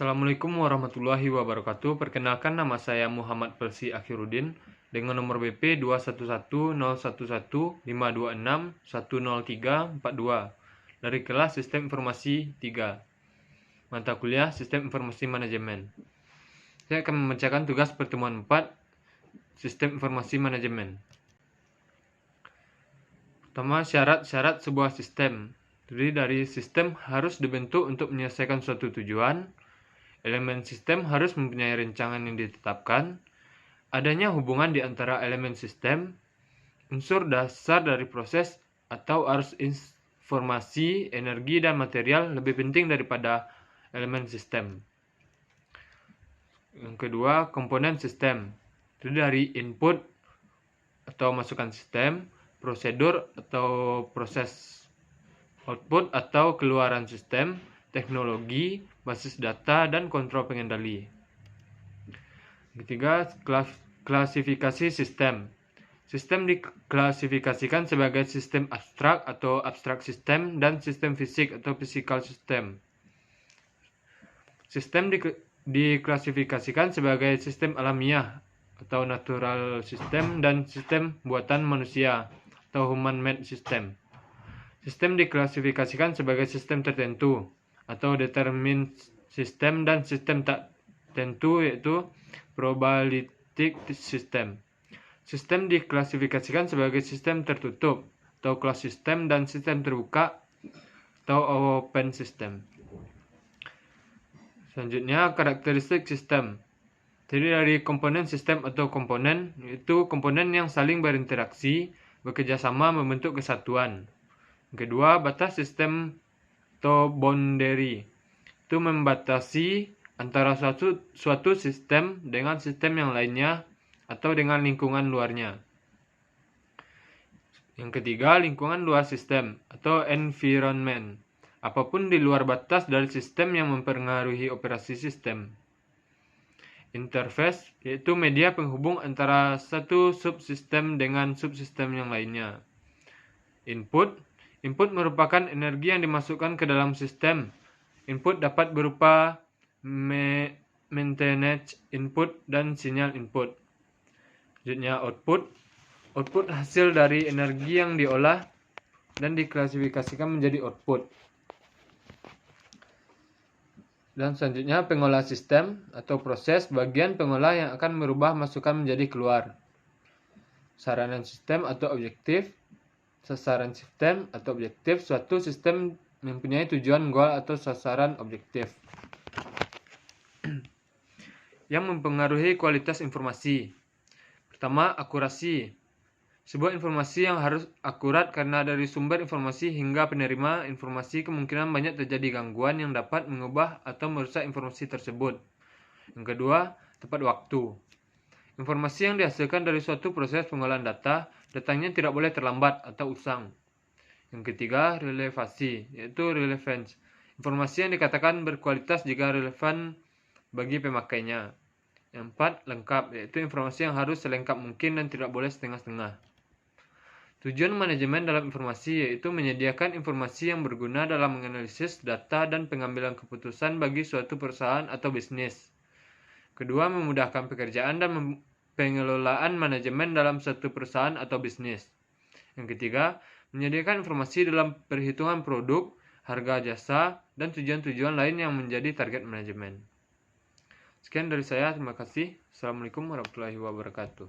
Assalamualaikum warahmatullahi wabarakatuh. Perkenalkan, nama saya Muhammad Pelsi Akhiruddin dengan nomor BP 21101152610342 dari kelas Sistem Informasi 3, mata kuliah Sistem Informasi Manajemen. Saya akan membacakan tugas pertemuan 4 Sistem Informasi Manajemen. Pertama, syarat-syarat sebuah sistem. Jadi dari sistem harus dibentuk untuk menyelesaikan suatu tujuan. Elemen sistem harus mempunyai rancangan yang ditetapkan. Adanya hubungan di antara elemen sistem. Unsur dasar dari proses atau arus informasi, energi, dan material lebih penting daripada elemen sistem. Yang kedua, komponen sistem. Jadi dari input atau masukan sistem, prosedur atau proses output atau keluaran sistem, teknologi, basis data, dan kontrol pengendali. Ketiga, klasifikasi sistem. Sistem diklasifikasikan sebagai sistem abstrak atau abstrak sistem dan sistem fisik atau physical system. Sistem diklasifikasikan sebagai sistem alamiah atau natural system dan sistem buatan manusia atau human-made system. Sistem diklasifikasikan sebagai sistem tertentu atau determined system dan sistem tak tentu yaitu probabilistic system. Sistem diklasifikasikan sebagai sistem tertutup atau closed system dan sistem terbuka atau open system. Selanjutnya, karakteristik sistem. Jadi dari komponen sistem atau komponen, yaitu komponen yang saling berinteraksi, bekerjasama membentuk kesatuan. Kedua, batas sistem atau boundary. Itu membatasi antara suatu sistem dengan sistem yang lainnya atau dengan lingkungan luarnya. Yang ketiga, lingkungan luar sistem atau environment. Apapun di luar batas dari sistem yang mempengaruhi operasi sistem. Interface, yaitu media penghubung antara satu subsistem dengan subsistem yang lainnya. Input merupakan energi yang dimasukkan ke dalam sistem. Input dapat berupa maintenance input dan sinyal input. Selanjutnya, output hasil dari energi yang diolah dan diklasifikasikan menjadi output. Dan selanjutnya, pengolah sistem atau proses, bagian pengolah yang akan merubah masukan menjadi keluar. Saranan sistem atau objektif. Sasaran sistem atau objektif, suatu sistem mempunyai tujuan, goal, atau sasaran objektif. Yang mempengaruhi kualitas informasi. Pertama, akurasi. Sebuah informasi yang harus akurat karena dari sumber informasi hingga penerima informasi kemungkinan banyak terjadi gangguan yang dapat mengubah atau merusak informasi tersebut. Yang kedua, tepat waktu. Informasi yang dihasilkan dari suatu proses pengolahan data, datangnya tidak boleh terlambat atau usang. Yang ketiga, relevasi, yaitu relevance. Informasi yang dikatakan berkualitas jika relevan bagi pemakainya. Yang empat, lengkap, yaitu informasi yang harus selengkap mungkin dan tidak boleh setengah-setengah. Tujuan manajemen dalam informasi yaitu menyediakan informasi yang berguna dalam menganalisis data dan pengambilan keputusan bagi suatu perusahaan atau bisnis. Kedua, memudahkan pekerjaan dan pengelolaan manajemen dalam suatu perusahaan atau bisnis. Yang ketiga, menyediakan informasi dalam perhitungan produk, harga jasa, dan tujuan-tujuan lain yang menjadi target manajemen. Sekian dari saya, terima kasih. Assalamualaikum warahmatullahi wabarakatuh.